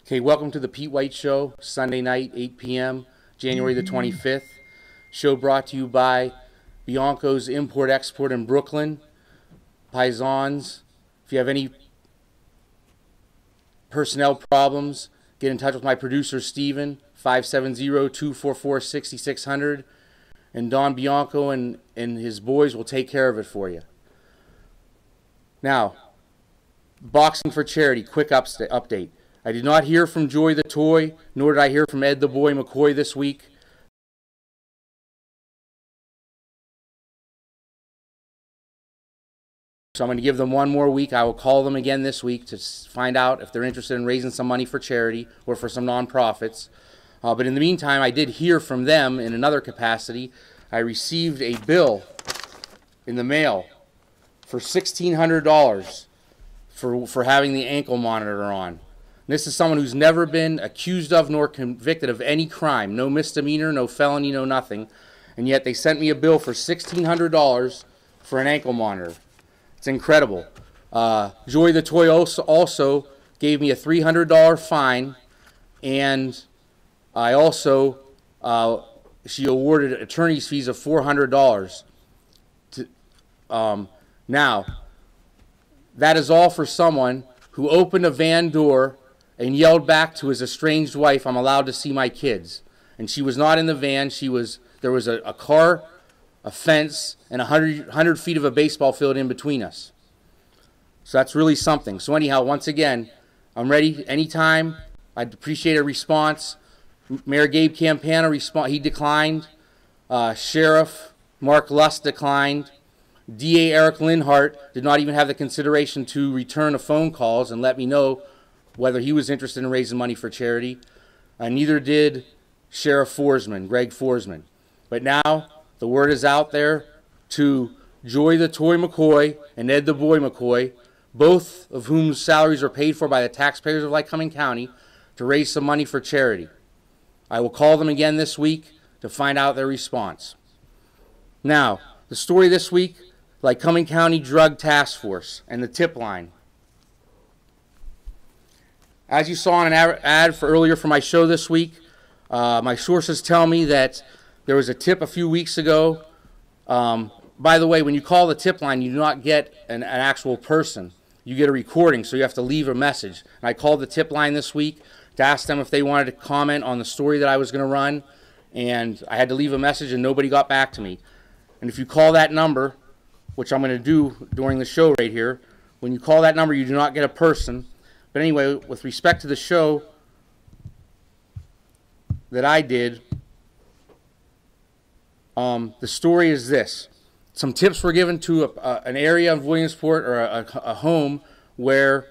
Okay, welcome to the Pete White Show, Sunday night, 8 p.m., January the 25th. Show brought to you by Bianco's Import-Export in Brooklyn, Paisans. If you have any personnel problems, get in touch with my producer, Steven, 570-244-6600, and Don Bianco and his boys will take care of it for you. Now, boxing for charity, quick update. I did not hear from Joy the Toy, nor did I hear from Ed the Boy McCoy this week. So I'm going to give them one more week. I will call them again this week to find out if they're interested in raising some money for charity or for some nonprofits. But in the meantime, I did hear from them in another capacity. I received a bill in the mail for $1,600 for having the ankle monitor on. This is someone who's never been accused of nor convicted of any crime. No misdemeanor, no felony, no nothing. And yet they sent me a bill for $1,600 for an ankle monitor. It's incredible. Joy the Toy also gave me a $300 fine, and I also, she awarded attorney's fees of $400. Now, that is all for someone who opened a van door and yelled back to his estranged wife, "I'm allowed to see my kids." And she was not in the van. There was a car, a fence, and 100 feet of a baseball field in between us. So that's really something. So anyhow, once again, I'm ready anytime. I'd appreciate a response. Mayor Gabe Campana, he declined. Sheriff Mark Lust declined. DA Eric Linhart did not even have the consideration to return the phone calls and let me know whether he was interested in raising money for charity. Neither did Sheriff Greg Forsman. But now the word is out there to Joy the Toy McCoy and Ed the Boy McCoy, both of whose salaries are paid for by the taxpayers of Lycoming County, to raise some money for charity. I will call them again this week to find out their response. Now, the story this week, Lycoming County Drug Task Force and the tip line. As you saw in an ad earlier for my show this week, my sources tell me that there was a tip a few weeks ago. By the way, when you call the tip line, you do not get an actual person. You get a recording, so you have to leave a message. And I called the tip line this week to ask them if they wanted to comment on the story that I was going to run, and I had to leave a message and nobody got back to me. And if you call that number, which I'm going to do during the show right here, when you call that number, you do not get a person. But anyway, with respect to the show that I did, the story is this. Some tips were given to an area of Williamsport, or a home, where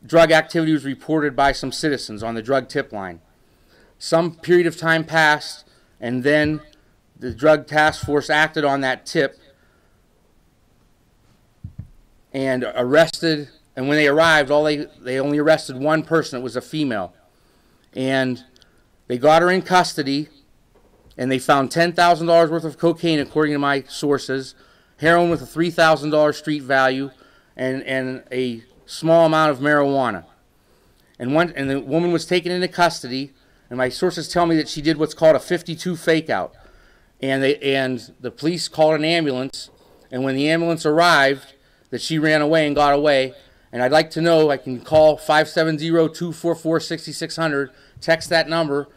drug activity was reported by some citizens on the drug tip line. Some period of time passed, and then the Drug Task Force acted on that tip and arrested. And when they arrived, they only arrested one person. It was a female. And they got her in custody, and they found $10,000 worth of cocaine, according to my sources, heroin with a $3,000 street value, and a small amount of marijuana. And the woman was taken into custody, and my sources tell me that she did what's called a 52 fake-out. And the police called an ambulance, and when the ambulance arrived, that she ran away and got away. And I'd like to know, I can call 570-244-6600, text that number,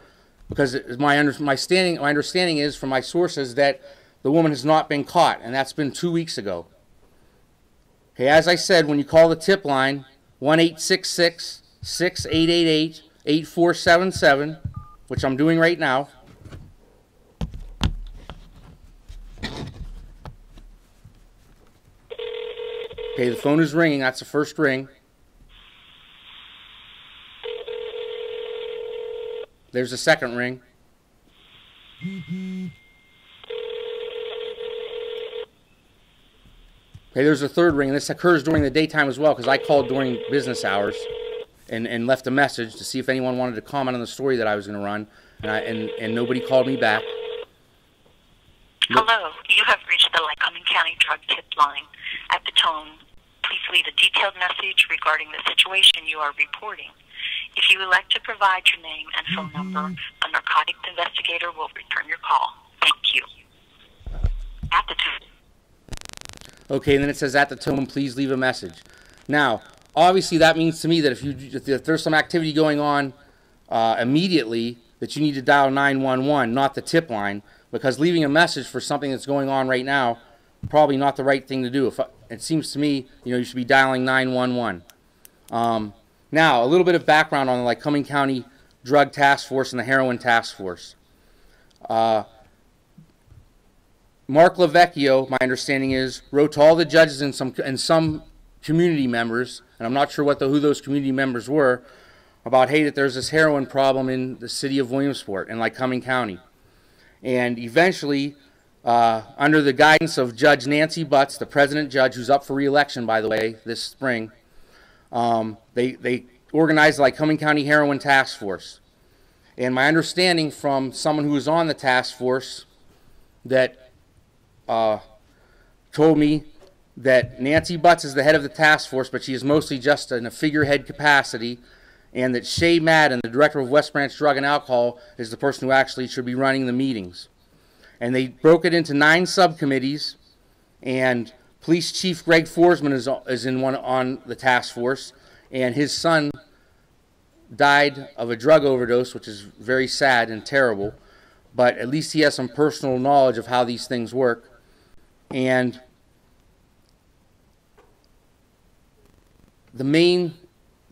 because my understanding is from my sources that the woman has not been caught, and that's been 2 weeks ago. Okay, as I said, when you call the tip line, 1-866-6888-8477, which I'm doing right now. Okay, the phone is ringing. That's the first ring. There's a second ring. Okay, there's a third ring. This occurs during the daytime as well, because I called during business hours and left a message to see if anyone wanted to comment on the story that I was going to run, and nobody called me back. Hello, you have reached the Lycoming County Drug Tip Line. At the tone, please leave a detailed message regarding the situation you are reporting. If you would like to provide your name and phone number, a narcotics investigator will return your call. Thank you. At the tone. Okay, and then it says at the tone, please leave a message. Now, obviously that means to me that if there's some activity going on immediately, that you need to dial 911, not the tip line, because leaving a message for something that's going on right now, probably not the right thing to do. It seems to me, you should be dialing 911. Now, a little bit of background on the Lycoming County Drug Task Force and the Heroin Task Force. Mark Lavecchio, my understanding is, wrote to all the judges and some community members, and I'm not sure who those community members were, about, hey, that there's this heroin problem in the city of Williamsport in Lycoming County. And eventually, under the guidance of Judge Nancy Butts, the president judge, who's up for re-election, by the way, this spring, they organized the Lycoming County Heroin Task Force. And my understanding from someone who was on the task force that told me that Nancy Butts is the head of the task force, but she is mostly just in a figurehead capacity, and that Shay Madden, the director of West Branch Drug and Alcohol, is the person who actually should be running the meetings. And they broke it into 9 subcommittees, and Police Chief Greg Forsman is in one on the task force, and his son died of a drug overdose, which is very sad and terrible, but at least he has some personal knowledge of how these things work. And the main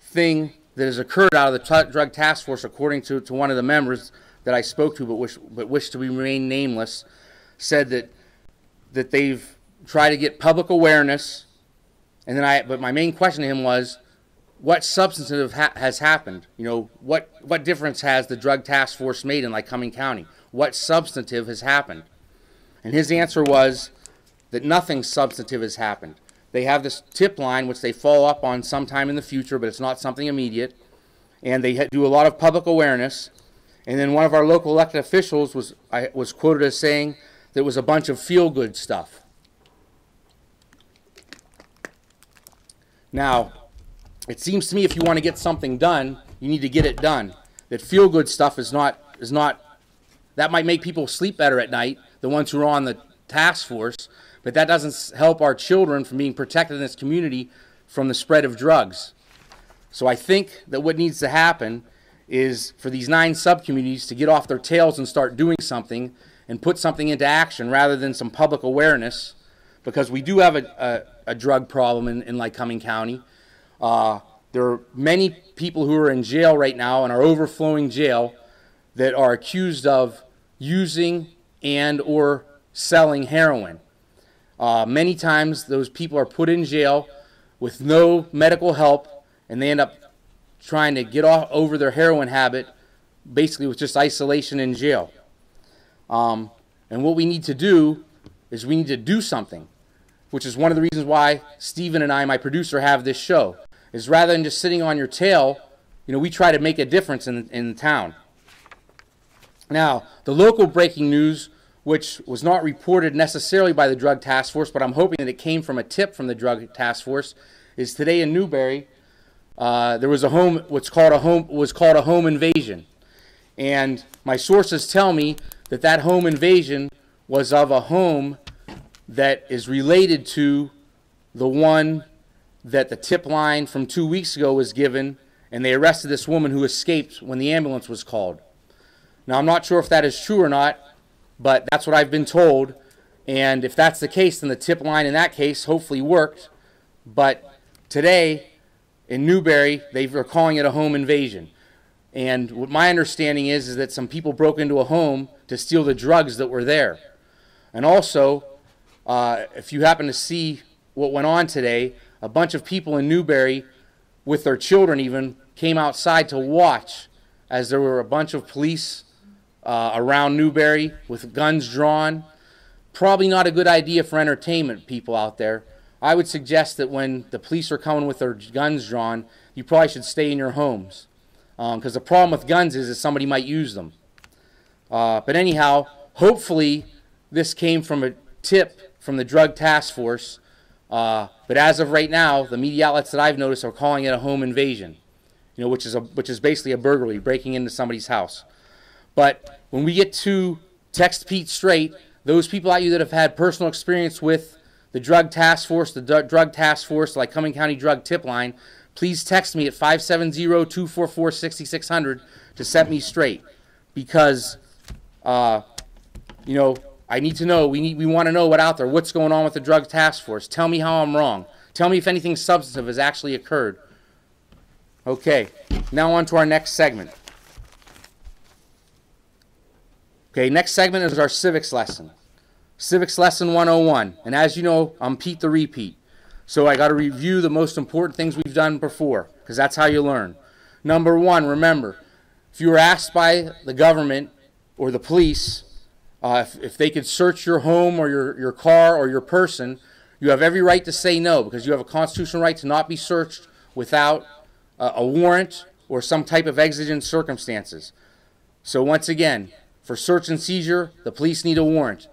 thing that has occurred out of the drug task force, according to one of the members that I spoke to but wish to remain nameless, said that they've tried to get public awareness, and then but my main question to him was, what substantive has happened? What difference has the drug task force made in Lycoming County? What substantive has happened? And his answer was that nothing substantive has happened. They have this tip line, which they follow up on sometime in the future, but it's not something immediate. And they do a lot of public awareness. And then one of our local elected officials was quoted as saying that it was a bunch of feel-good stuff. Now, it seems to me if you want to get something done, you need to get it done. That feel-good stuff is not, that might make people sleep better at night, the ones who are on the task force, but that doesn't help our children from being protected in this community from the spread of drugs. So I think that what needs to happen is for these 9 subcommittees to get off their tails and start doing something and put something into action rather than some public awareness, because we do have a drug problem in Lycoming County. There are many people who are in jail right now and are overflowing jail that are accused of using and or selling heroin. Many times those people are put in jail with no medical help, and they end up trying to get over their heroin habit basically with just isolation in jail. And what we need to do is we need to do something, which is one of the reasons why Stephen and I, my producer, have this show, is rather than just sitting on your tail, we try to make a difference in the town. Now, the local breaking news, which was not reported necessarily by the Drug Task Force, but I'm hoping that it came from a tip from the Drug Task Force, is today in Newberry, there was what's called a home invasion. And my sources tell me that home invasion was of a home that is related to the one that the tip line from 2 weeks ago was given, and they arrested this woman who escaped when the ambulance was called. Now, I'm not sure if that is true or not, but that's what I've been told. And if that's the case, then the tip line in that case hopefully worked. But today in Newberry, they are calling it a home invasion. And what my understanding is that some people broke into a home to steal the drugs that were there. And also, if you happen to see what went on today, a bunch of people in Newberry, with their children even, came outside to watch as there were a bunch of police around Newberry with guns drawn. Probably not a good idea for entertainment people out there. I would suggest that when the police are coming with their guns drawn, you probably should stay in your homes. Because the problem with guns is that somebody might use them. But anyhow, hopefully this came from a tip from the Drug Task Force. But as of right now, the media outlets that I've noticed are calling it a home invasion. which is basically a burglary, breaking into somebody's house. But when we get to Text Pete Straight, those people out you that have had personal experience with the drug task force, the drug task force, like Cumming County Drug Tip Line, please text me at 570-244-6600 to set me straight. Because, I need to know, we want to know what's out there, what's going on with the drug task force. Tell me how I'm wrong. Tell me if anything substantive has actually occurred. Okay, now on to our next segment. Okay, next segment is our civics lesson. Civics lesson 101. And as you know, I'm Pete the Repeat. So I got to review the most important things we've done before, because that's how you learn. Number one, remember, if you were asked by the government or the police if they could search your home or your car or your person, you have every right to say no, because you have a constitutional right to not be searched without a warrant or some type of exigent circumstances. So once again, for search and seizure, the police need a warrant.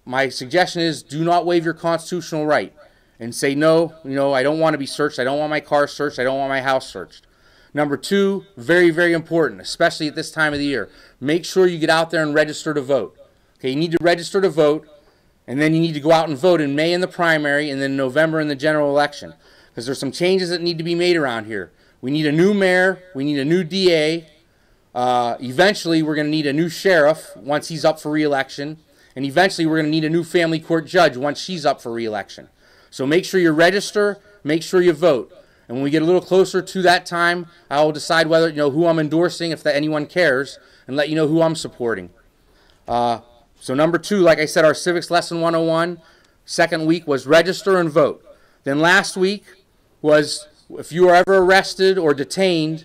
My suggestion is do not waive your constitutional right and say no, I don't want to be searched, I don't want my car searched, I don't want my house searched. Number two, very, very important, especially at this time of the year, make sure you get out there and register to vote. Okay, you need to register to vote, and then you need to go out and vote in May in the primary and then November in the general election, because there's some changes that need to be made around here. We need a new mayor, we need a new DA, eventually we're going to need a new sheriff once he's up for re-election, and eventually we're going to need a new family court judge once she's up for re-election. So make sure you register, make sure you vote. And when we get a little closer to that time, I will decide whether, who I'm endorsing, if anyone cares, and let you know who I'm supporting. So number two, like I said, our Civics Lesson 101, second week was register and vote. Then last week was if you are ever arrested or detained,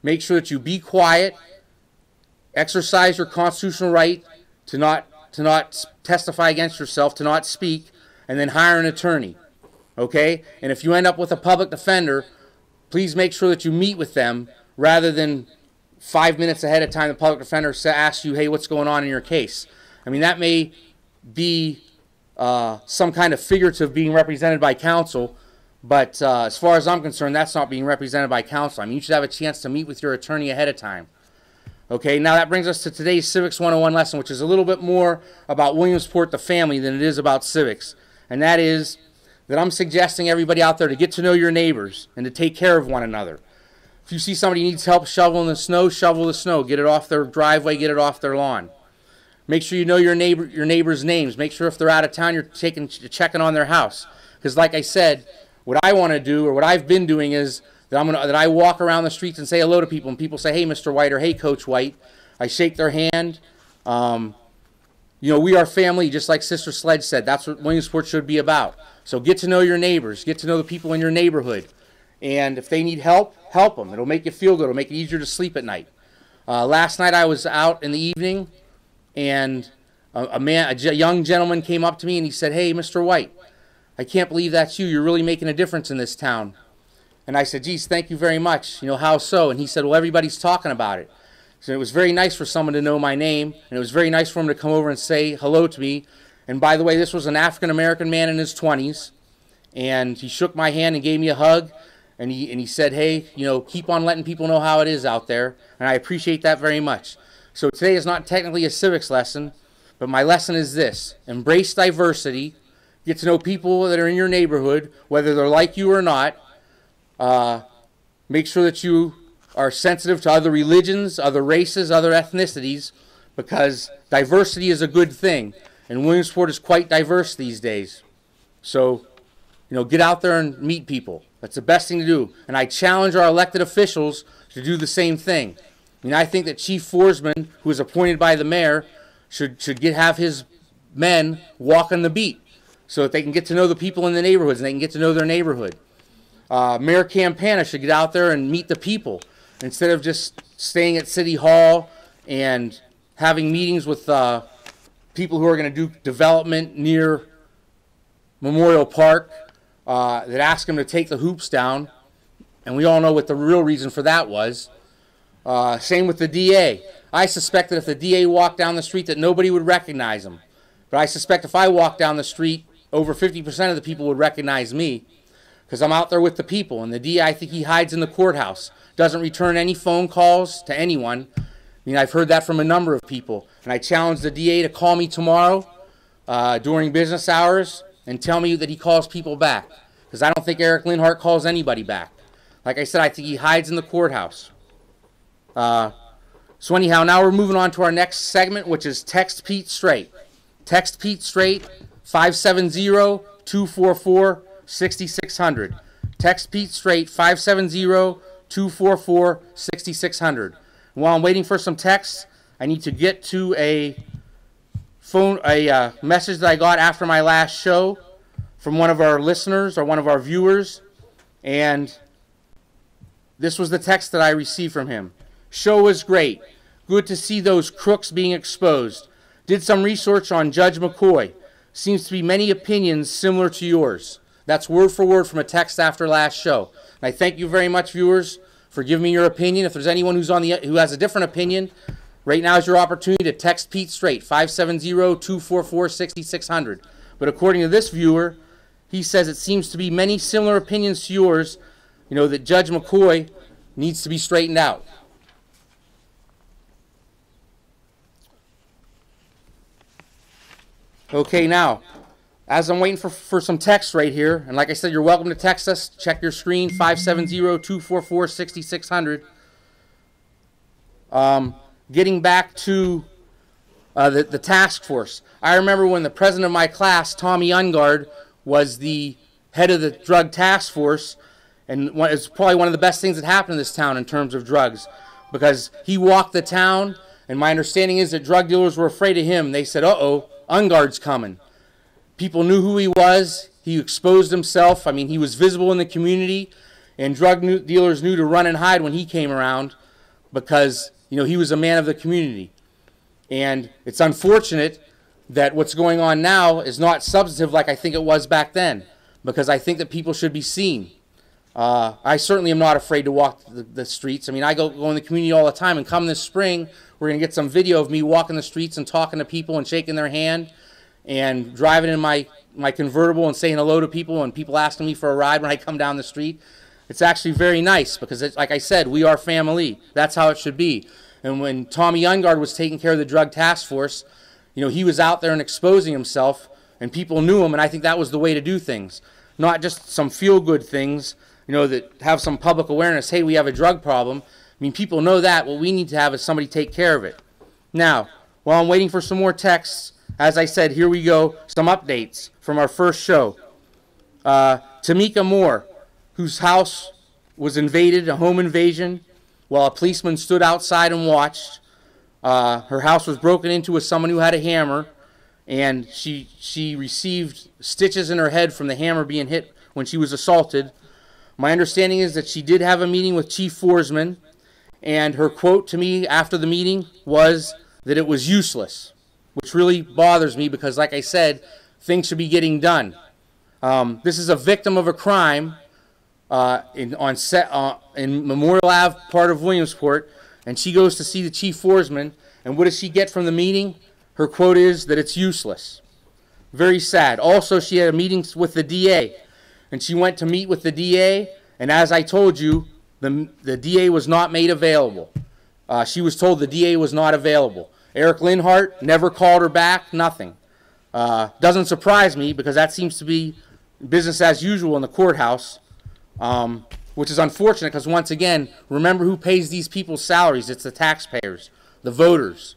make sure that you be quiet, exercise your constitutional right to not testify against yourself, to not speak, and then hire an attorney. Okay? And if you end up with a public defender, please make sure that you meet with them rather than 5 minutes ahead of time the public defender asks you, hey, what's going on in your case? I mean, that may be some kind of figurative being represented by counsel, but as far as I'm concerned, that's not being represented by counsel. I mean, you should have a chance to meet with your attorney ahead of time. Okay, now that brings us to today's Civics 101 lesson, which is a little bit more about Williamsport, the family, than it is about civics. And that is that I'm suggesting everybody out there to get to know your neighbors and to take care of one another. If you see somebody needs help shoveling the snow, shovel the snow. Get it off their driveway, get it off their lawn. Make sure you know your neighbors' names. Make sure if they're out of town, you're checking on their house. Because like I said, what I want to do, or what I've been doing, is that I walk around the streets and say hello to people, and people say, hey, Mr. White, or hey, Coach White. I shake their hand. We are family, just like Sister Sledge said. That's what Williamsport should be about. So get to know your neighbors. Get to know the people in your neighborhood. And if they need help, help them. It'll make you feel good. It'll make it easier to sleep at night. Last night I was out in the evening, and a young gentleman came up to me and he said, hey, Mr. White, I can't believe that's you. You're really making a difference in this town. And I said, geez, thank you very much. How so? And he said, well, everybody's talking about it. So it was very nice for someone to know my name, and it was very nice for him to come over and say hello to me. And by the way, this was an African-American man in his 20s, and he shook my hand and gave me a hug, and he said, hey, keep on letting people know how it is out there, and I appreciate that very much. So today is not technically a civics lesson, but my lesson is this: embrace diversity, get to know people that are in your neighborhood, whether they're like you or not. Make sure that you are sensitive to other religions, other races, other ethnicities, because diversity is a good thing. And Williamsport is quite diverse these days. So, get out there and meet people. That's the best thing to do. And I challenge our elected officials to do the same thing. I think that Chief Forsman, who is appointed by the mayor, should have his men walk on the beat so that they can get to know the people in the neighborhoods and they can get to know their neighborhood. Mayor Campana should get out there and meet the people instead of just staying at City Hall and having meetings with people who are going to do development near Memorial Park that ask them to take the hoops down. And we all know what the real reason for that was. Same with the DA. I suspect that if the DA walked down the street that nobody would recognize him. But I suspect if I walked down the street, over 50% of the people would recognize me. because I'm out there with the people. And the DA, I think he hides in the courthouse, doesn't return any phone calls to anyone. I mean, I've heard that from a number of people. And I challenge the DA to call me tomorrow during business hours and tell me that he calls people back, because I don't think Eric Linhart calls anybody back. Like I said, I think he hides in the courthouse. So anyhow, now we're moving on to our next segment, which is Text Pete Straight. Text Pete Straight, 570-244-6600. Text Pete Straight, 570-244-6600. While I'm waiting for some texts, I need to get to a message that I got after my last show from one of our listeners or one of our viewers, and this was the text that I received from him. Show was great. Good to see those crooks being exposed. Did some research on Judge McCoy. Seems to be many opinions similar to yours. That's word for word from a text after last show. And I thank you very much, viewers, for giving me your opinion. If there's anyone who has a different opinion, right now is your opportunity to text Pete Straight, 570-244-6600. But according to this viewer, he says it seems to be many similar opinions to yours, that Judge McCoy needs to be straightened out. Okay, now, as I'm waiting for some text right here, and like I said, you're welcome to text us. Check your screen, 570-244-6600. Getting back to the task force. I remember when the president of my class, Tommy Ungard, was the head of the drug task force, and it's probably one of the best things that happened in this town in terms of drugs, because he walked the town, and my understanding is that drug dealers were afraid of him. They said, uh-oh, Ungard's coming. People knew who he was. He exposed himself. I mean, he was visible in the community, and drug dealers knew to run and hide when he came around because, he was a man of the community. And it's unfortunate that what's going on now is not substantive like I think it was back then, because I think that people should be seen. I certainly am not afraid to walk the streets. I mean, I go in the community all the time, and come this spring, we're going to get some video of me walking the streets and talking to people and shaking their hand and driving in my convertible and saying hello to people and people asking me for a ride when I come down the street. It's actually very nice because, like I said, we are family. That's how it should be. And when Tommy Ungard was taking care of the drug task force, he was out there and exposing himself, and people knew him, and I think that was the way to do things. Not just some feel-good things, that have some public awareness. Hey, we have a drug problem. I mean, people know that. What we need to have is somebody take care of it. Now, while I'm waiting for some more texts, as I said, here we go, some updates from our first show. Tamika Moore, whose house was invaded, a home invasion, while a policeman stood outside and watched. Her house was broken into with someone who had a hammer, and she received stitches in her head from the hammer being hit when she was assaulted. My understanding is that she did have a meeting with Chief Forsman, and her quote to me after the meeting was that it was useless, which really bothers me because, like I said, things should be getting done. This is a victim of a crime in Memorial Ave, part of Williamsport, and she goes to see the Chief Forsman, and what does she get from the meeting? Her quote is that it's useless. Very sad. Also, she had a meeting with the DA, and she went to meet with the DA, and as I told you, the DA was not made available. She was told the DA was not available. Eric Linhart never called her back, nothing. Doesn't surprise me because that seems to be business as usual in the courthouse, which is unfortunate because, once again, remember who pays these people's salaries. It's the taxpayers, the voters.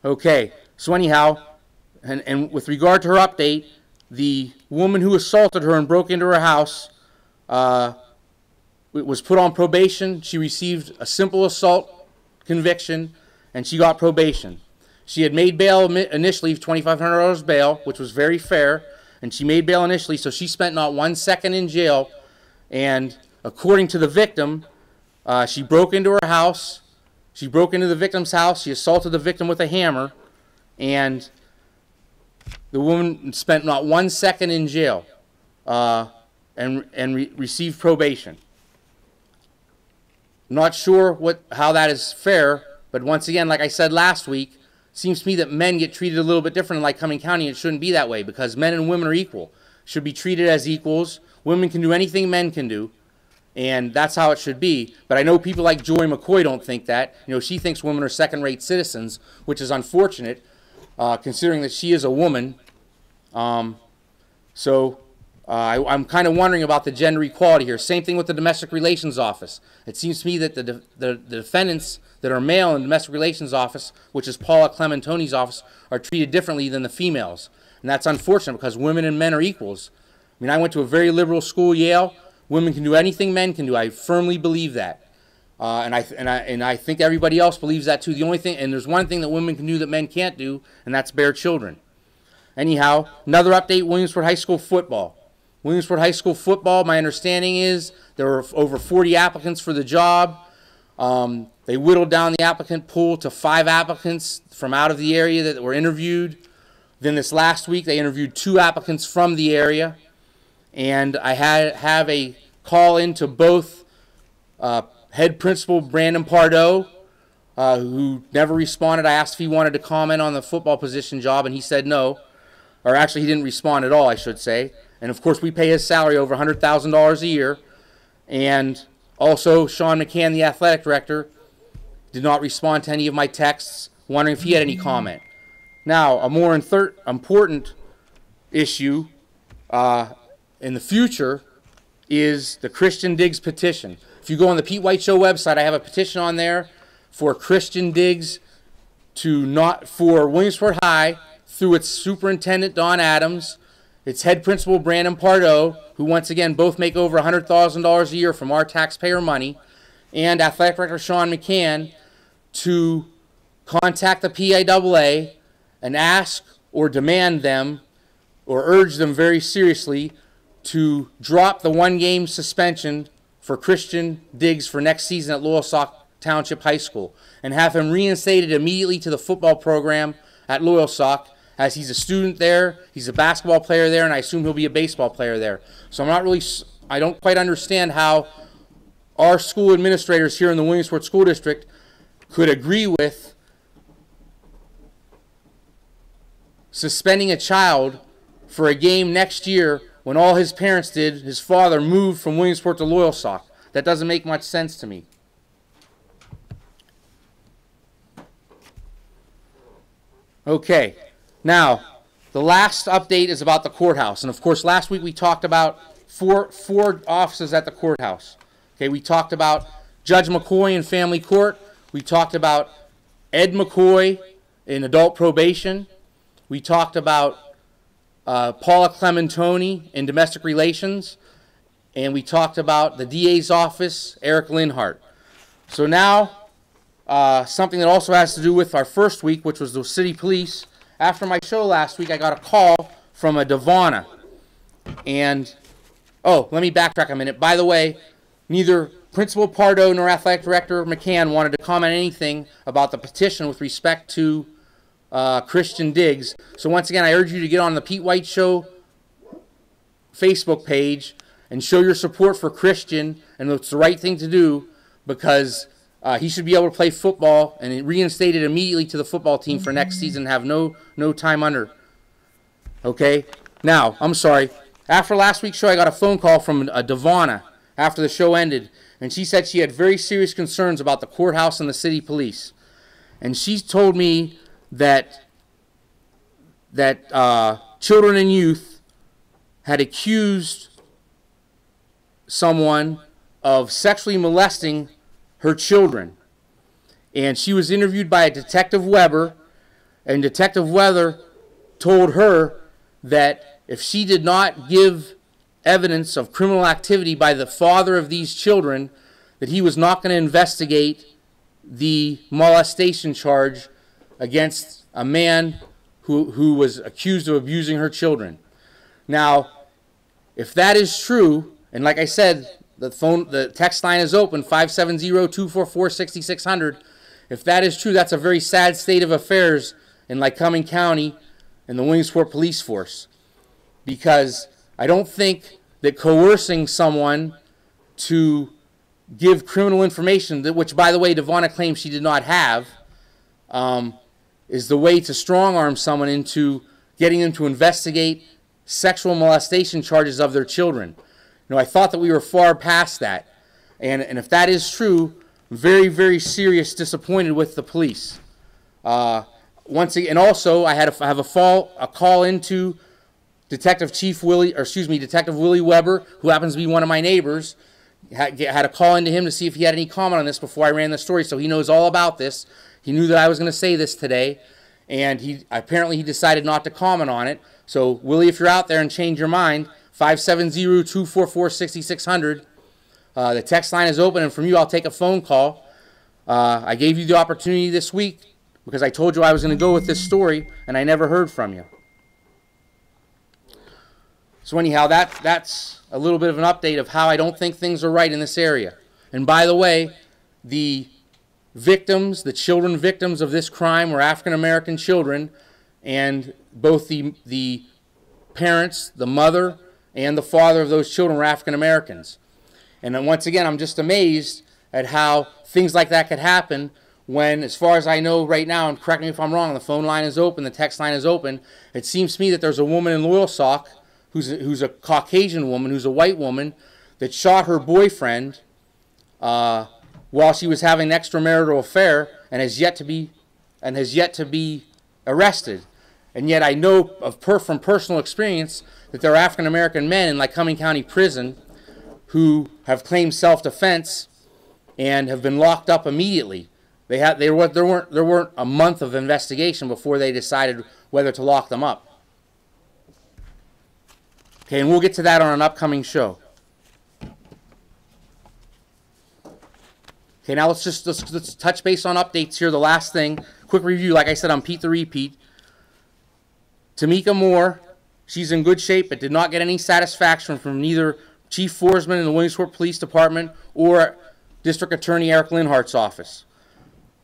Okay, so anyhow, and with regard to her update, the woman who assaulted her and broke into her house was put on probation. She received a simple assault conviction, and she got probation. She had made bail initially, $2,500 bail, which was very fair, and she made bail initially, so she spent not 1 second in jail, and according to the victim, she broke into her house. She broke into the victim's house. She assaulted the victim with a hammer, and the woman spent not 1 second in jail and received probation. I'm not sure how that is fair, but once again, like I said last week, seems to me that men get treated a little bit different in Lycoming County. It shouldn't be that way because men and women are equal, should be treated as equals. Women can do anything men can do, and that's how it should be. But I know people like Joy McCoy don't think that. You know, she thinks women are second-rate citizens, which is unfortunate, considering that she is a woman. I'm kind of wondering about the gender equality here. Same thing with the Domestic Relations Office. It seems to me that the defendants that are male in the Domestic Relations Office, which is Paula Clementoni's office, are treated differently than the females. And that's unfortunate because women and men are equals. I mean, I went to a very liberal school, Yale. Women can do anything men can do. I firmly believe that. And I think everybody else believes that too. The only thing, and there's one thing that women can do that men can't do, and that's bear children. Anyhow, another update, Williamsport High School football. Williamsport High School football, my understanding is there were over 40 applicants for the job. They whittled down the applicant pool to 5 applicants from out of the area that were interviewed. Then this last week, they interviewed 2 applicants from the area. And I have a call into both head principal Brandon Pardo, who never responded. I asked if he wanted to comment on the football position job, and he said no. Or actually, he didn't respond at all, I should say. And, of course, we pay his salary over $100,000 a year. And also, Sean McCann, the athletic director, did not respond to any of my texts, wondering if he had any comment. Now, a more important issue in the future is the Christian Diggs petition. If you go on the Pete White Show website, I have a petition on there for Christian Diggs for Williamsport High through its superintendent, Don Adams, its head principal, Brandon Pardo, who once again both make over $100,000 a year from our taxpayer money, and athletic director Sean McCann, to contact the PIAA and ask or demand them or urge them very seriously to drop the 1-game suspension for Christian Diggs for next season at Loyalsock Township High School and have him reinstated immediately to the football program at Loyalsock, as he's a student there, he's a basketball player there, and I assume he'll be a baseball player there. So I don't quite understand how our school administrators here in the Williamsport School District could agree with suspending a child for a game next year when all his parents did, his father moved from Williamsport to Loyalsock. That doesn't make much sense to me. Okay, now the last update is about the courthouse. And of course, last week we talked about four offices at the courthouse. Okay, we talked about Judge McCoy in family court. We talked about Ed McCoy in adult probation. We talked about Paula Clementoni in domestic relations. And we talked about the DA's office, Eric Linhart. So now, something that also has to do with our first week, which was the city police. After my show last week, I got a call from a Devonna. And, oh, let me backtrack a minute. By the way, neither Principal Pardo nor Athletic Director McCann wanted to comment anything about the petition with respect to Christian Diggs. So once again, I urge you to get on the Pete White Show Facebook page and show your support for Christian, and it's the right thing to do because he should be able to play football and reinstated immediately to the football team for next season, have no time under. Okay? Now, I'm sorry. After last week's show, I got a phone call from a Devonna after the show ended, and she said she had very serious concerns about the courthouse and the city police. And she told me that children and youth had accused someone of sexually molesting her children. And she was interviewed by a Detective Weber, and Detective Weber told her that if she did not give evidence of criminal activity by the father of these children, that he was not going to investigate the molestation charge against a man who was accused of abusing her children. Now, if that is true, and like I said, the text line is open, 570-244-6600. If that is true, that's a very sad state of affairs in Lycoming County and the Williamsport Police Force. Because I don't think that coercing someone to give criminal information, which, by the way, Devonna claims she did not have, is the way to strong-arm someone into getting them to investigate sexual molestation charges of their children. You know, I thought that we were far past that. And if that is true, I'm very, very serious disappointed with the police. Once again, and also I have a call into Detective Willie Weber, who happens to be one of my neighbors. Had a call into him to see if he had any comment on this before I ran the story, so he knows all about this. He knew that I was going to say this today, and he decided not to comment on it. So, Willie, if you're out there and change your mind, 570-244-6600. The text line is open, and from you, I'll take a phone call. I gave you the opportunity this week because I told you I was going to go with this story, and I never heard from you. So anyhow, that's a little bit of an update of how I don't think things are right in this area. And by the way, the victims, the children victims of this crime were African-American children, and both the parents, the mother, and the father of those children were African-Americans. And then once again, I'm just amazed at how things like that could happen when, as far as I know right now, and correct me if I'm wrong, the phone line is open, the text line is open. It seems to me that there's a woman in Loyalsock who's a Caucasian woman, who's a white woman, that shot her boyfriend while she was having an extramarital affair and has yet to be arrested. And yet I know from personal experience that there are African-American men in Lycoming County Prison who have claimed self-defense and have been locked up immediately. There weren't a month of investigation before they decided whether to lock them up. Okay, and we'll get to that on an upcoming show. Okay, now let's touch base on updates here. The last thing, quick review. Like I said, I'm Pete the Repeat. Tamika Moore, she's in good shape, but did not get any satisfaction from neither Chief Forsman in the Williamsport Police Department or District Attorney Eric Linhart's office.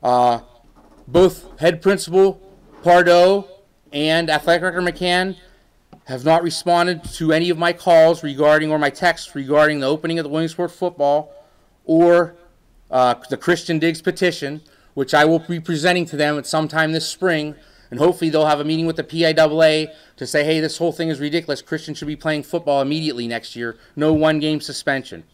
Both Head Principal Pardo and Athletic Director McCann have not responded to any of my calls regarding, or my texts regarding, the opening of the Williamsport football or the Christian Diggs petition, which I will be presenting to them at some time this spring, and hopefully they'll have a meeting with the PIAA to say, hey, this whole thing is ridiculous. Christian should be playing football immediately next year. No one-game suspension.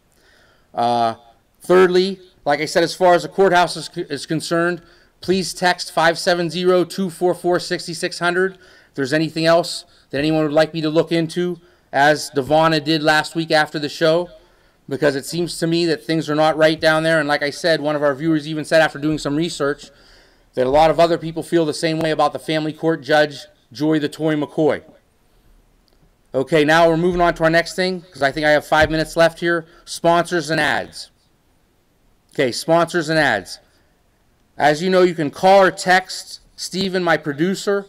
Thirdly, like I said, as far as the courthouse is concerned, please text 570-244-6600 if there's anything else that anyone would like me to look into, as Devonna did last week after the show, because it seems to me that things are not right down there. And like I said, one of our viewers even said after doing some research that a lot of other people feel the same way about the family court judge, Joy the Toy McCoy. Okay, now we're moving on to our next thing, because I think I have 5 minutes left here. Sponsors and ads. Okay, sponsors and ads. As you know, you can call or text Stephen, my producer,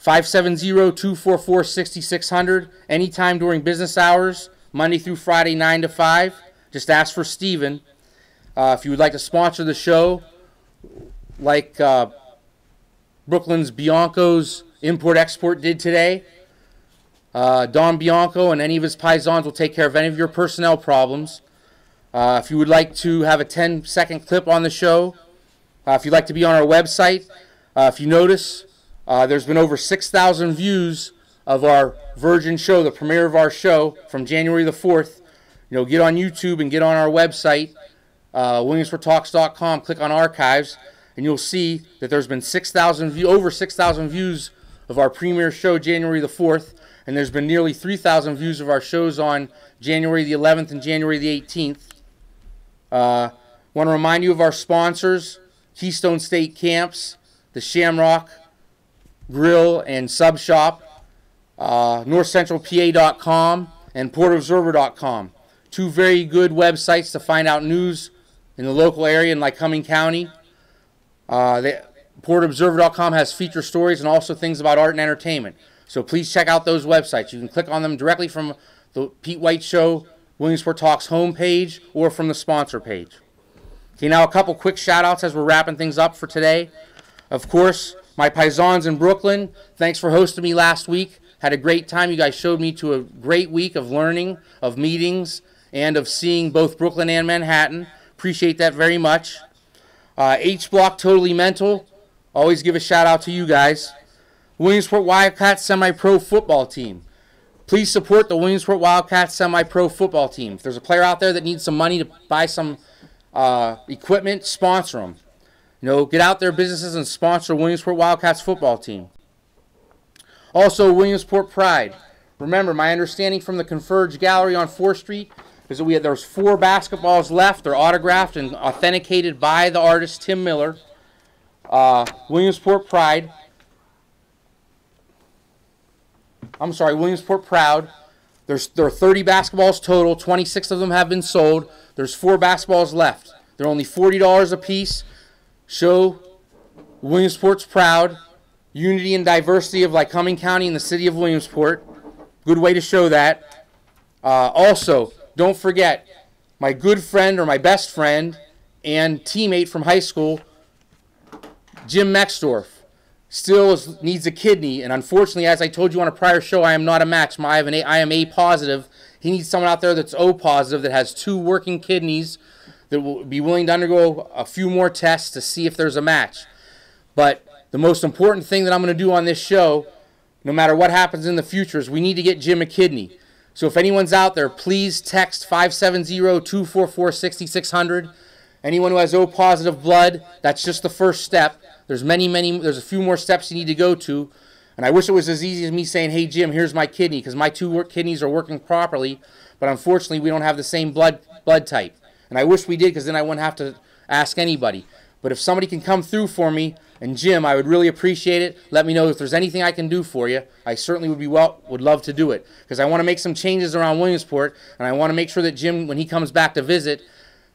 570-244-6600, anytime during business hours, Monday through Friday, 9 to 5. Just ask for Stephen. If you would like to sponsor the show, like Brooklyn's Bianco's Import-Export did today, Don Bianco and any of his paisans will take care of any of your personnel problems. If you would like to have a 10-second clip on the show, if you'd like to be on our website, if you notice, there's been over 6,000 views of our Virgin show, the premiere of our show from January the 4th. You know, get on YouTube and get on our website, WilliamsfordTalks.com, click on archives, and you'll see that there's been over 6,000 views of our premiere show January the 4th, and there's been nearly 3,000 views of our shows on January the 11th and January the 18th. I want to remind you of our sponsors, Keystone State Camps, the Shamrock Grill and Sub Shop, NorthCentralPA.com, and PortObserver.com. Two very good websites to find out news in the local area in Lycoming County. PortObserver.com has feature stories and also things about art and entertainment. So please check out those websites. You can click on them directly from the Pete White Show Williamsport Talks homepage or from the sponsor page. Okay, now a couple quick shout-outs as we're wrapping things up for today. Of course, my paisans in Brooklyn, thanks for hosting me last week. Had a great time. You guys showed me to a great week of learning, of meetings, and of seeing both Brooklyn and Manhattan. Appreciate that very much. H Block Totally Mental, Always give a shout out to you guys. Williamsport Wildcats semi-pro football team. Please support the Williamsport Wildcats semi-pro football team. If there's a player out there that needs some money to buy some equipment, sponsor them. You know, get out there, businesses, and sponsor Williamsport Wildcats football team. Also, Williamsport Pride. Remember, my understanding from the Converge Gallery on 4th Street is that there's 4 basketballs left. They're autographed and authenticated by the artist Tim Miller. Williamsport Pride. I'm sorry, Williamsport Proud. There are 30 basketballs total. 26 of them have been sold. There's 4 basketballs left. They're only $40 a piece. Show Williamsport's proud. Unity and diversity of Lycoming County and the city of Williamsport. Good way to show that. Also, don't forget, my good friend or my best friend and teammate from high school, Jim Mexdorf, still needs a kidney. And unfortunately, as I told you on a prior show, I am not a match. I am A positive. He needs someone out there that's O positive that has 2 working kidneys that will be willing to undergo a few more tests to see if there's a match. But the most important thing that I'm going to do on this show, no matter what happens in the future, is we need to get Jim a kidney. So if anyone's out there, please text 570-244-6600. Anyone who has O positive blood, that's just the first step. There's there's a few more steps you need to go to. And I wish it was as easy as me saying, hey, Jim, here's my kidney, because my 2 kidneys are working properly. But unfortunately, we don't have the same blood type. And I wish we did, because then I wouldn't have to ask anybody. But if somebody can come through for me, and Jim, I would really appreciate it. Let me know if there's anything I can do for you. I certainly would love to do it, because I want to make some changes around Williamsport, and I want to make sure that Jim, when he comes back to visit,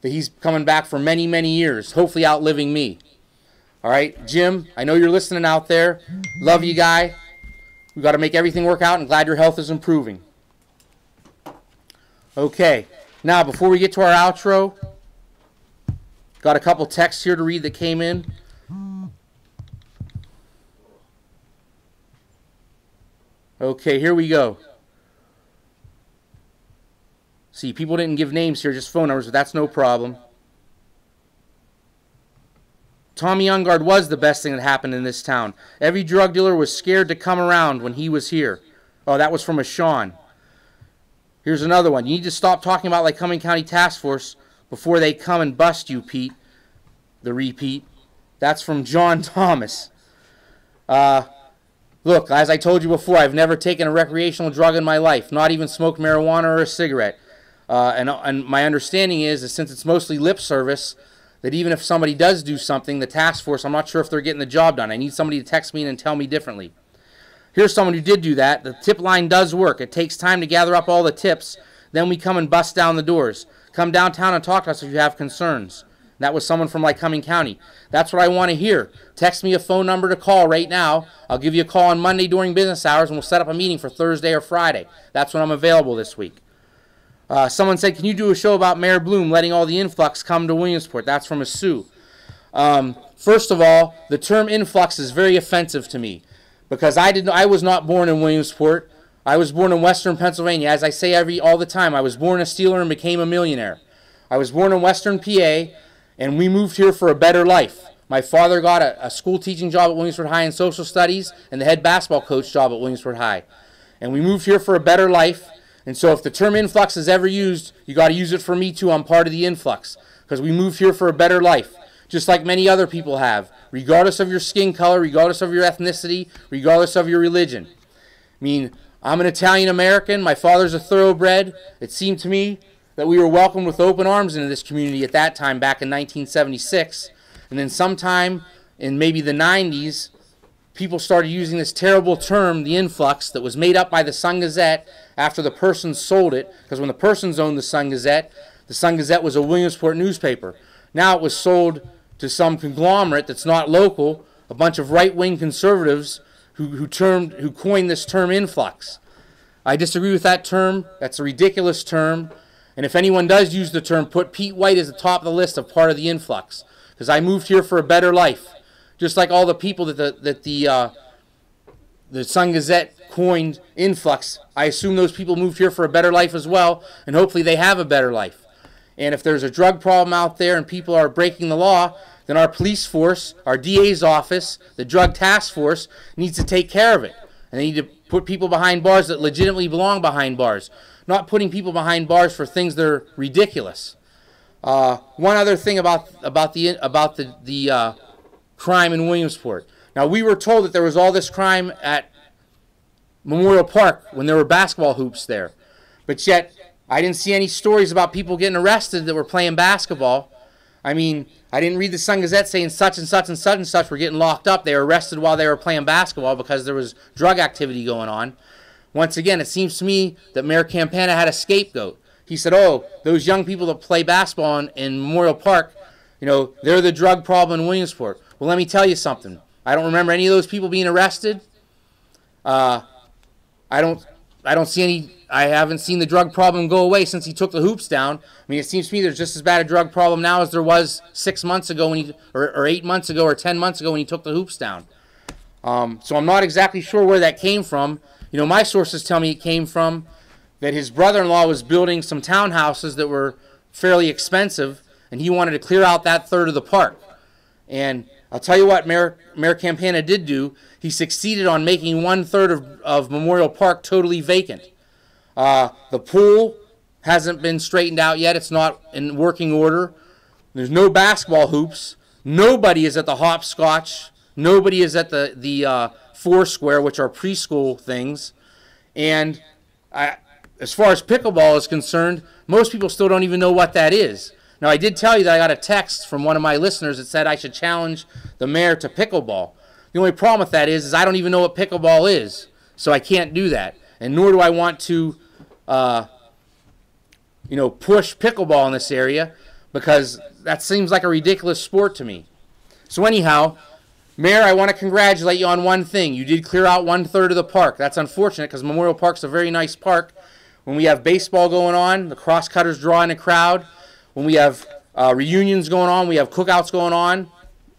that he's coming back for many, many years, hopefully outliving me. All right, Jim, I know you're listening out there. Love you, guy. We've got to make everything work out, and glad your health is improving. Okay, now before we get to our outro, got a couple texts here to read that came in. Okay, here we go. See, people didn't give names here, just phone numbers, but that's no problem. Tommy Youngard was the best thing that happened in this town. Every drug dealer was scared to come around when he was here. Oh, that was from a Sean. Here's another one. You need to stop talking about Lycoming County Task Force before they come and bust you, Pete. The repeat. That's from John Thomas. Look, as I told you before, I've never taken a recreational drug in my life, not even smoked marijuana or a cigarette. And my understanding is that since it's mostly lip service, that even if somebody does do something, the task force, I'm not sure if they're getting the job done. I need somebody to text me and tell me differently. Here's someone who did do that. The tip line does work. It takes time to gather up all the tips. Then we come and bust down the doors. Come downtown and talk to us if you have concerns. That was someone from Lycoming County. That's what I want to hear. Text me a phone number to call right now. I'll give you a call on Monday during business hours, and we'll set up a meeting for Thursday or Friday. That's when I'm available this week. Someone said, can you do a show about Mayor Bloom letting all the influx come to Williamsport? That's from a Sue. First of all, the term influx is very offensive to me, because I was not born in Williamsport. I was born in Western Pennsylvania. As I say all the time, I was born a Steeler and became a millionaire. I was born in Western PA, and we moved here for a better life. My father got a school teaching job at Williamsport High in social studies and the head basketball coach job at Williamsport High. And we moved here for a better life. And so if the term influx is ever used, you got to use it for me too. I'm part of the influx, because we moved here for a better life, just like many other people have, regardless of your skin color, regardless of your ethnicity, regardless of your religion. I mean, I'm an Italian American. My father's a thoroughbred. It seemed to me that we were welcomed with open arms into this community at that time, back in 1976. And then sometime in maybe the 90s, people started using this terrible term, the influx, that was made up by the Sun-Gazette after the person sold it, because when the persons owned the Sun-Gazette was a Williamsport newspaper. Now it was sold to some conglomerate that's not local, a bunch of right-wing conservatives who coined this term influx. I disagree with that term. That's a ridiculous term. And if anyone does use the term, put Pete White as the top of the list of part of the influx, because I moved here for a better life. Just like all the people that the Sun-Gazette coined influx, I assume those people moved here for a better life as well, and hopefully they have a better life. And if there's a drug problem out there and people are breaking the law, then our police force, our DA's office, the drug task force needs to take care of it. And they need to put people behind bars that legitimately belong behind bars, not putting people behind bars for things that are ridiculous. One other thing about the crime in Williamsport. Now, we were told that there was all this crime at Memorial Park when there were basketball hoops there. But yet, I didn't see any stories about people getting arrested that were playing basketball. I mean, I didn't read the Sun-Gazette saying such and such and such and such were getting locked up. They were arrested while they were playing basketball because there was drug activity going on. Once again, it seems to me that Mayor Campana had a scapegoat. He said, oh, those young people that play basketball in Memorial Park, you know, they're the drug problem in Williamsport. Well, let me tell you something. I don't remember any of those people being arrested. I don't see any. I haven't seen the drug problem go away since he took the hoops down. I mean, it seems to me there's just as bad a drug problem now as there was 6 months ago when or 8 months ago, or 10 months ago when he took the hoops down. So I'm not exactly sure where that came from. You know, my sources tell me it came from that his brother-in-law was building some townhouses that were fairly expensive, and he wanted to clear out that third of the park. And I'll tell you what Mayor Campana did do. He succeeded on making 1/3 of Memorial Park totally vacant. The pool hasn't been straightened out yet. It's not in working order. There's no basketball hoops. Nobody is at the hopscotch. Nobody is at the Foursquare, which are preschool things. And as far as pickleball is concerned, most people still don't even know what that is. Now, I did tell you that I got a text from one of my listeners that said I should challenge the mayor to pickleball. The only problem with that is I don't even know what pickleball is, so I can't do that. And nor do I want to, push pickleball in this area, because that seems like a ridiculous sport to me. So anyhow, Mayor, I want to congratulate you on one thing. You did clear out 1/3 of the park. That's unfortunate because Memorial Park's a very nice park. When we have baseball going on, the crosscutters draw in a crowd. When we have reunions going on, we have cookouts going on,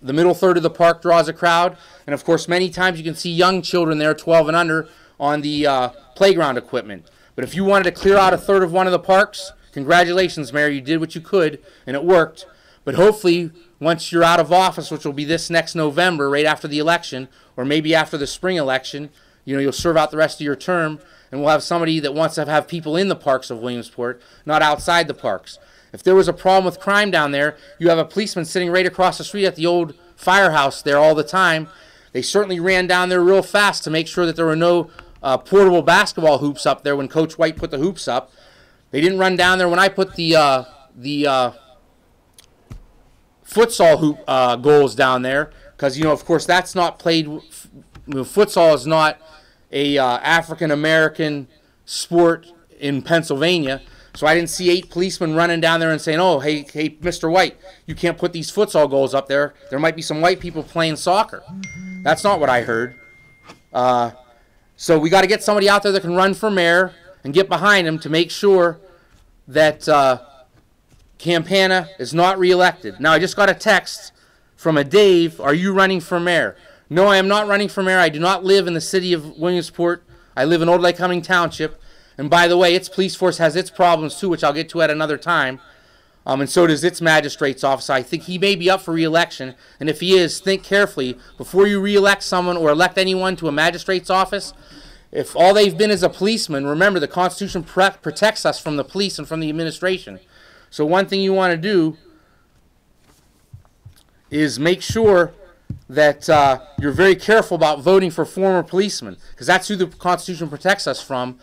the middle third of the park draws a crowd. And, of course, many times you can see young children there, 12 and under, on the playground equipment. But if you wanted to clear out 1/3 of one of the parks, congratulations, Mayor. You did what you could, and it worked. But hopefully, once you're out of office, which will be this next November, right after the election, or maybe after the spring election, you'll serve out the rest of your term, and we'll have somebody that wants to have people in the parks of Williamsport, not outside the parks. If there was a problem with crime down there, you have a policeman sitting right across the street at the old firehouse there all the time. They certainly ran down there real fast to make sure that there were no portable basketball hoops up there when Coach White put the hoops up. They didn't run down there when I put the futsal hoop goals down there, because, of course, that's not played. Futsal is not a African-American sport in Pennsylvania. So I didn't see 8 policemen running down there and saying, oh, hey, Mr. White, you can't put these futsal goals up there. There might be some white people playing soccer. That's not what I heard. So we got to get somebody out there that can run for mayor and get behind him to make sure that Campana is not reelected. Now, I just got a text from a Dave, are you running for mayor? No, I am not running for mayor. I do not live in the city of Williamsport. I live in Old Lake Cumming Township. And by the way, its police force has its problems too, which I'll get to at another time. And so does its magistrate's office. I think he may be up for re-election. And if he is, think carefully before you re-elect someone or elect anyone to a magistrate's office. If all they've been is a policeman, remember the Constitution protects us from the police and from the administration. So one thing you want to do is make sure that you're very careful about voting for former policemen, because that's who the Constitution protects us from.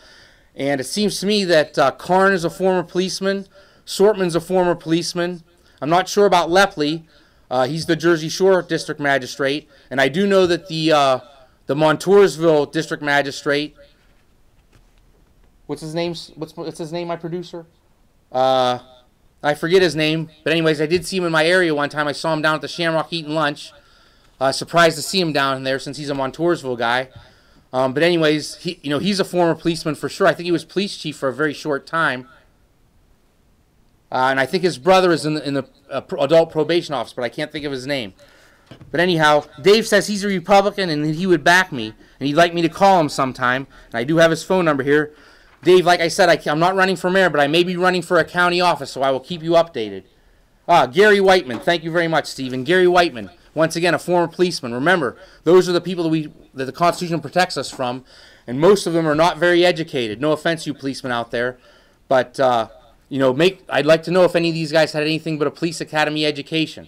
And it seems to me that Karn is a former policeman, Sortman's a former policeman. I'm not sure about Lepley. He's the Jersey Shore District Magistrate. And I do know that the Montoursville District Magistrate, what's his name, my producer? I forget his name. But anyways, I did see him in my area one time. I saw him down at the Shamrock eating lunch. Surprised to see him down there since he's a Montoursville guy. But anyways, he's a former policeman for sure. I think he was police chief for a very short time. And I think his brother is in the adult probation office, but I can't think of his name. But anyhow, Dave says he's a Republican and he would back me, and he'd like me to call him sometime. And I do have his phone number here. Dave, like I said, I'm not running for mayor, but I may be running for a county office, so I will keep you updated. Gary Whiteman. Thank you very much, Stephen. Gary Whiteman, once again, a former policeman. Remember, those are the people that the Constitution protects us from, and most of them are not very educated. No offense, you policemen out there, but I'd like to know if any of these guys had anything but a police academy education.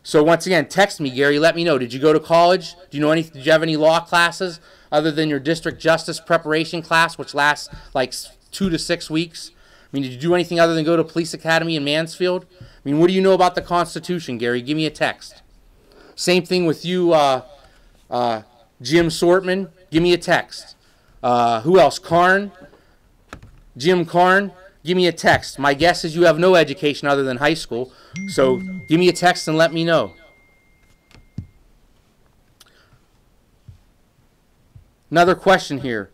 So once again, text me, Gary. Let me know. Did you go to college? Do you know anything? Did you have any law classes other than your district justice preparation class, which lasts like 2 to 6 weeks? I mean, did you do anything other than go to police academy in Mansfield? I mean, what do you know about the Constitution, Gary? Give me a text. Same thing with you, Jim Sortman. Give me a text. Who else? Karn. Jim Karn. Give me a text. My guess is you have no education other than high school. So give me a text and let me know. Another question here.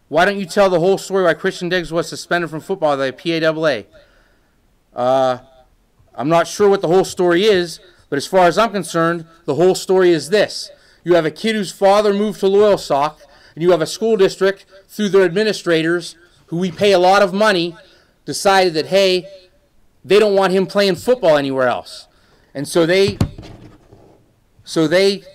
Why don't you tell the whole story why Christian Diggs was suspended from football by the PAAA? I'm not sure what the whole story is, but as far as I'm concerned, the whole story is this. You have a kid whose father moved to Loyalsock, and you have a school district, through their administrators, who we pay a lot of money, decided that, hey, they don't want him playing football anywhere else. And so they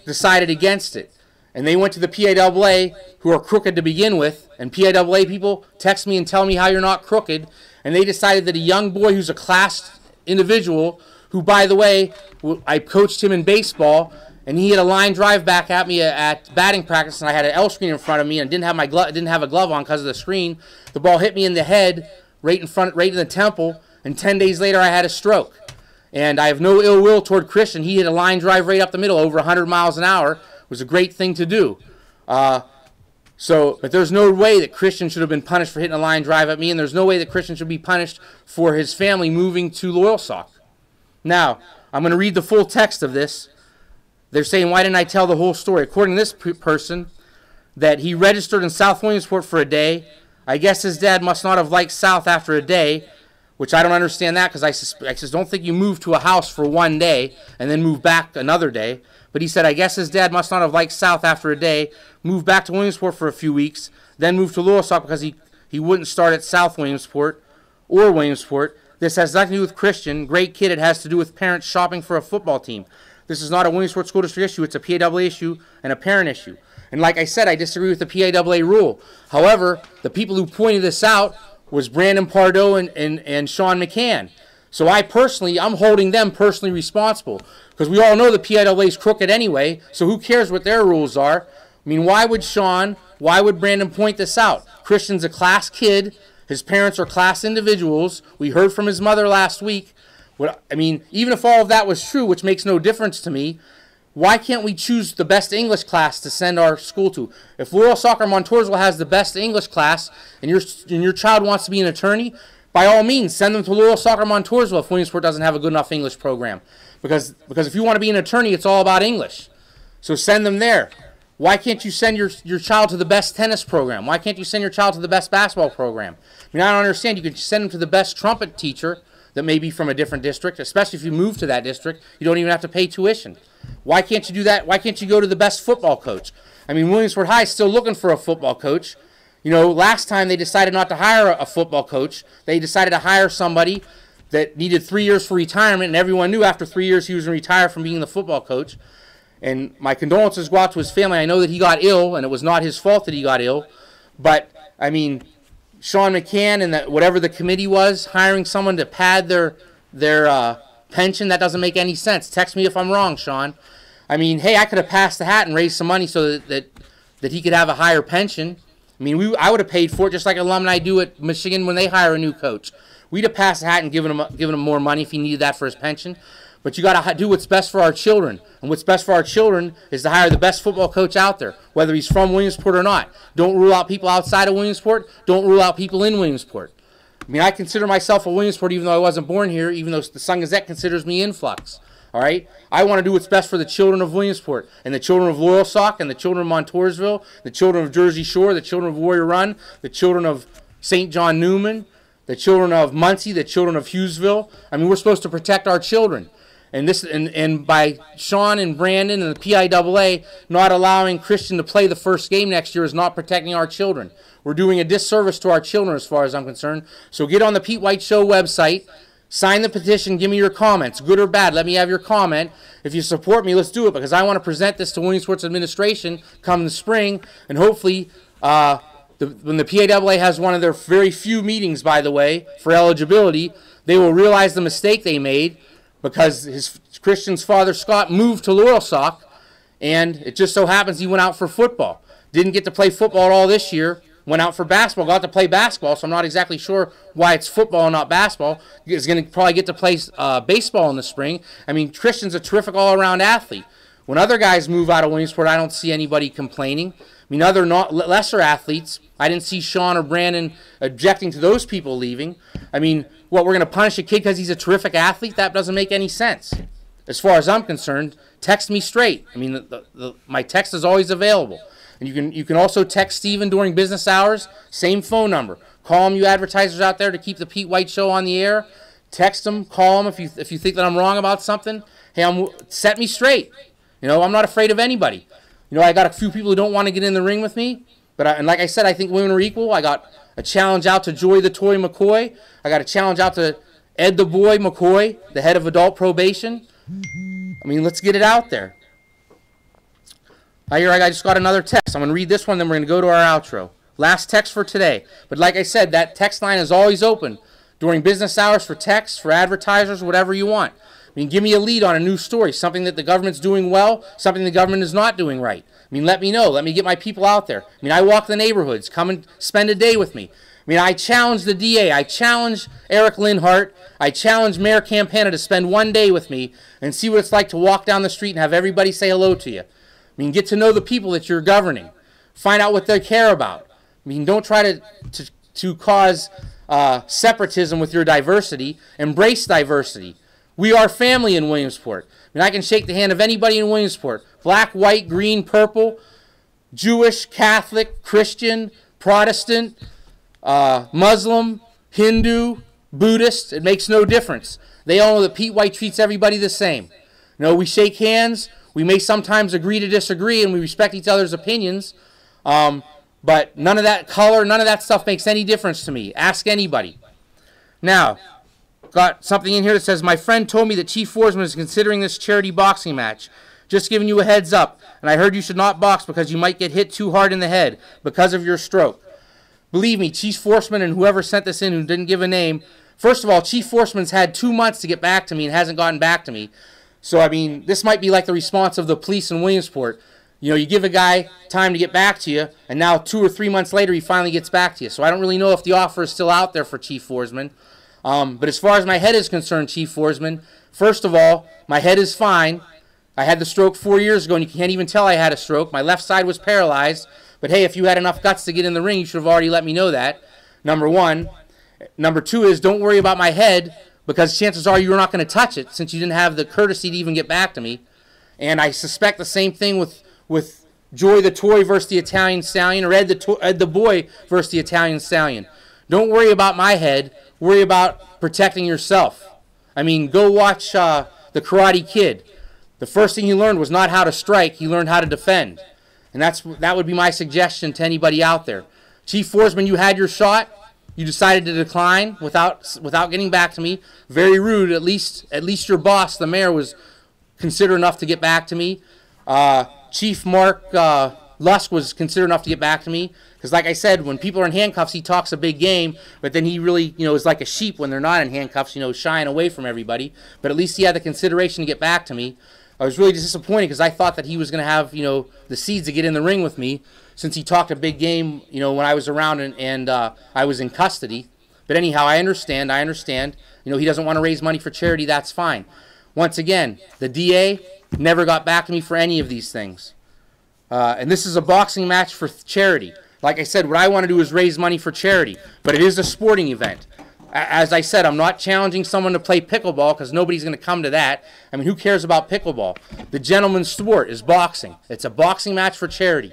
decided against it. And they went to the PAAA, who are crooked to begin with, and PAAA people text me and tell me how you're not crooked, and they decided that a young boy who's a class individual, who, by the way, I coached him in baseball, and he had a line drive back at me at batting practice, and I had an L screen in front of me, and didn't have a glove on because of the screen. The ball hit me in the head, right in the temple, and 10 days later I had a stroke. And I have no ill will toward Christian. He hit a line drive right up the middle, over 100 miles an hour. It was a great thing to do. But there's no way that Christian should have been punished for hitting a line drive at me, and there's no way that Christian should be punished for his family moving to Loyalsock. Now, I'm going to read the full text of this. They're saying, why didn't I tell the whole story? According to this person, that he registered in South Williamsport for a day. I guess his dad must not have liked South after a day, which I don't understand that, because I just don't think you move to a house for one day and then move back another day. But he said, I guess his dad must not have liked South after a day, moved back to Williamsport for a few weeks, then moved to Loyalsock because he wouldn't start at South Williamsport or Williamsport. This has nothing to do with Christian. Great kid. It has to do with parents shopping for a football team. This is not a Williamsport School District issue. It's a PAAA issue and a parent issue. And like I said, I disagree with the PAAA rule. However, the people who pointed this out was Brandon Pardo and Sean McCann. So I'm holding them personally responsible, because we all know the PAAA is crooked anyway, so who cares what their rules are? I mean, why would Brandon point this out? Christian's a class kid. His parents are class individuals. We heard from his mother last week. I mean, even if all of that was true, which makes no difference to me, why can't we choose the best English class to send our school to? If Loyalsock or Montoursville has the best English class, and your child wants to be an attorney, by all means, send them to Loyalsock or Montoursville if Williamsport doesn't have a good enough English program. Because if you want to be an attorney, it's all about English. So send them there. Why can't you send your child to the best tennis program? Why can't you send your child to the best basketball program? I mean, I don't understand. You could send them to the best trumpet teacher that may be from a different district, especially if you move to that district. You don't even have to pay tuition. Why can't you do that? Why can't you go to the best football coach? I mean, Williamsport High is still looking for a football coach. You know, last time they decided not to hire a football coach. They decided to hire somebody that needed 3 years for retirement, and everyone knew after 3 years he was going to retire from being the football coach. And my condolences go out to his family. I know that he got ill, and it was not his fault that he got ill. But, I mean, Sean McCann and whatever the committee was, hiring someone to pad their pension, that doesn't make any sense. Text me if I'm wrong, Sean. I mean, hey, I could have passed the hat and raised some money so that he could have a higher pension. I mean, I would have paid for it just like alumni do at Michigan when they hire a new coach. We'd have passed the hat and given him more money if he needed that for his pension. But you got to do what's best for our children. And what's best for our children is to hire the best football coach out there, whether he's from Williamsport or not. Don't rule out people outside of Williamsport. Don't rule out people in Williamsport. I mean, I consider myself a Williamsport even though I wasn't born here, even though the Sun-Gazette considers me influx. All right? I want to do what's best for the children of Williamsport and the children of Loyalsock and the children of Montoursville, the children of Jersey Shore, the children of Warrior Run, the children of St. John Newman, the children of Muncie, the children of Hughesville. I mean, we're supposed to protect our children. And by Sean and Brandon and the PIAA not allowing Christian to play the first game next year is not protecting our children. We're doing a disservice to our children as far as I'm concerned. So get on the Pete White Show website, Sign the petition. Give me your comments, good or bad. Let me have your comment. If you support me, let's do it, because I want to present this to Williamsport's administration come the spring, and hopefully when the PAAA has one of their very few meetings, by the way, for eligibility, they will realize the mistake they made, because Christian's father, Scott, moved to Loyalsock, and it just so happens he went out for football. Didn't get to play football at all this year. Went out for basketball, got to play basketball, so I'm not exactly sure why it's football and not basketball. He's going to probably get to play baseball in the spring. I mean, Christian's a terrific all-around athlete. When other guys move out of Williamsport, I don't see anybody complaining. I mean, other lesser athletes, I didn't see Sean or Brandon objecting to those people leaving. I mean, what, we're going to punish a kid because he's a terrific athlete? That doesn't make any sense. As far as I'm concerned, text me straight. I mean, my text is always available. And you can also text Steven during business hours, same phone number. Call him, you advertisers out there, to keep the Pete White Show on the air. Text him, call him if you think that I'm wrong about something. Hey, set me straight. You know, I'm not afraid of anybody. You know, I got a few people who don't want to get in the ring with me, and like I said, I think women are equal. I got a challenge out to Joy the Toy McCoy. I got a challenge out to Ed the Boy McCoy, the head of adult probation. I mean, let's get it out there. I just got another text. I'm going to read this one, then we're going to go to our outro. Last text for today. But like I said, that text line is always open during business hours for texts, for advertisers, whatever you want. I mean, give me a lead on a new story, something that the government's doing well, something the government is not doing right. I mean, let me know. Let me get my people out there. I mean, I walk the neighborhoods. Come and spend a day with me. I mean, I challenge the DA. I challenge Eric Linhart. I challenge Mayor Campana to spend one day with me and see what it's like to walk down the street and have everybody say hello to you. I mean, get to know the people that you're governing. Find out what they care about. I mean, don't try to cause separatism with your diversity. Embrace diversity. We are family in Williamsport. I mean, I can shake the hand of anybody in Williamsport. Black, white, green, purple, Jewish, Catholic, Christian, Protestant, Muslim, Hindu, Buddhist. It makes no difference. They all know that Pete White treats everybody the same. You know, we shake hands. We may sometimes agree to disagree, and we respect each other's opinions, but none of that color, none of that stuff makes any difference to me. Ask anybody. Now, got something in here that says, my friend told me that Chief Forsman is considering this charity boxing match. Just giving you a heads up, and I heard you should not box because you might get hit too hard in the head because of your stroke. Believe me, Chief Forsman and whoever sent this in who didn't give a name, first of all, Chief Forsman's had 2 months to get back to me and hasn't gotten back to me. So, I mean, this might be like the response of the police in Williamsport. You know, you give a guy time to get back to you, and now 2 or 3 months later, he finally gets back to you. So I don't really know if the offer is still out there for Chief Forsman. But as far as my head is concerned, Chief Forsman, first of all, my head is fine. I had the stroke 4 years ago, and you can't even tell I had a stroke. My left side was paralyzed. But, hey, if you had enough guts to get in the ring, you should have already let me know that, number one. Number two is, don't worry about my head, because chances are you're not going to touch it since you didn't have the courtesy to even get back to me. And I suspect the same thing with Joy the Toy versus the Italian Stallion, or Ed the Boy versus the Italian Stallion. Don't worry about my head. Worry about protecting yourself. I mean, go watch The Karate Kid. The first thing he learned was not how to strike. He learned how to defend. And that would be my suggestion to anybody out there. Chief Forsman, you had your shot. You decided to decline without getting back to me. Very rude. At least your boss, the mayor, was considerate enough to get back to me. Chief Mark Lusk was considerate enough to get back to me. Because like I said, when people are in handcuffs, he talks a big game. But then he really, is like a sheep when they're not in handcuffs, shying away from everybody. But at least he had the consideration to get back to me. I was really disappointed because I thought that he was going to have, the seeds to get in the ring with me, since he talked a big game, when I was around and I was in custody. But anyhow, I understand. He doesn't want to raise money for charity. That's fine. Once again, the DA never got back to me for any of these things. And this is a boxing match for charity. Like I said, what I want to do is raise money for charity. But it is a sporting event. As I said, I'm not challenging someone to play pickleball because nobody's going to come to that. I mean, who cares about pickleball? The gentleman's sport is boxing. It's a boxing match for charity.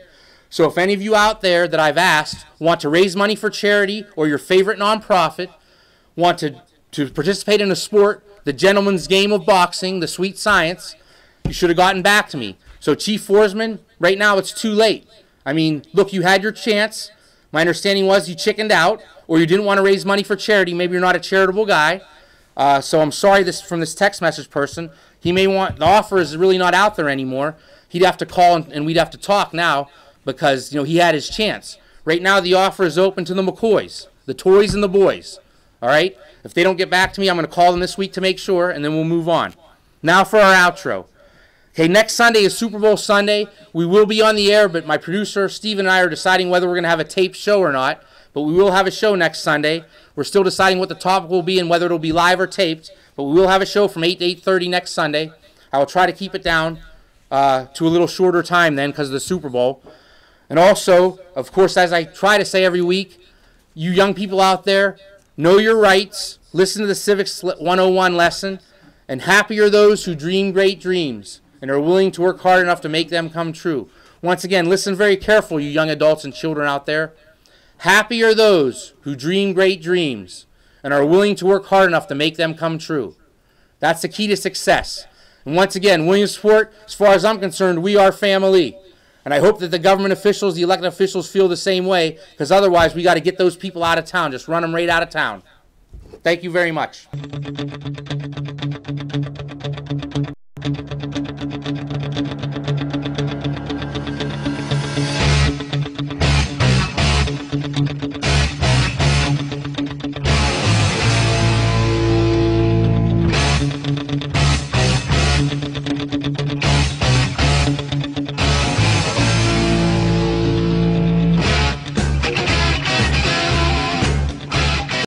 So if any of you out there that I've asked want to raise money for charity or your favorite nonprofit, want to participate in a sport, the gentleman's game of boxing, the sweet science, you should have gotten back to me. So Chief Forsman, right now it's too late. I mean, look, you had your chance. My understanding was you chickened out, or you didn't want to raise money for charity. Maybe you're not a charitable guy. So I'm sorry from this text message person. He may want, the offer is really not out there anymore. He'd have to call and we'd have to talk now because, he had his chance. Right now the offer is open to the McCoys, the toys and the boys. All right? If they don't get back to me, I'm going to call them this week to make sure, and then we'll move on. Now for our outro. Okay, next Sunday is Super Bowl Sunday. We will be on the air, but my producer, Steve, and I are deciding whether we're going to have a taped show or not. But we will have a show next Sunday. We're still deciding what the topic will be and whether it'll be live or taped. But we will have a show from 8 to 8:30 next Sunday. I will try to keep it down to a little shorter time then because of the Super Bowl. And also, of course, as I try to say every week, you young people out there, know your rights. Listen to the Civics 101 lesson. And happy are those who dream great dreams and are willing to work hard enough to make them come true. Once again, listen very careful, you young adults and children out there. Happy are those who dream great dreams and are willing to work hard enough to make them come true. That's the key to success. And once again, Williamsport, as far as I'm concerned, we are family. And I hope that the government officials, the elected officials, feel the same way, because otherwise we got to get those people out of town. Just run them right out of town. Thank you very much.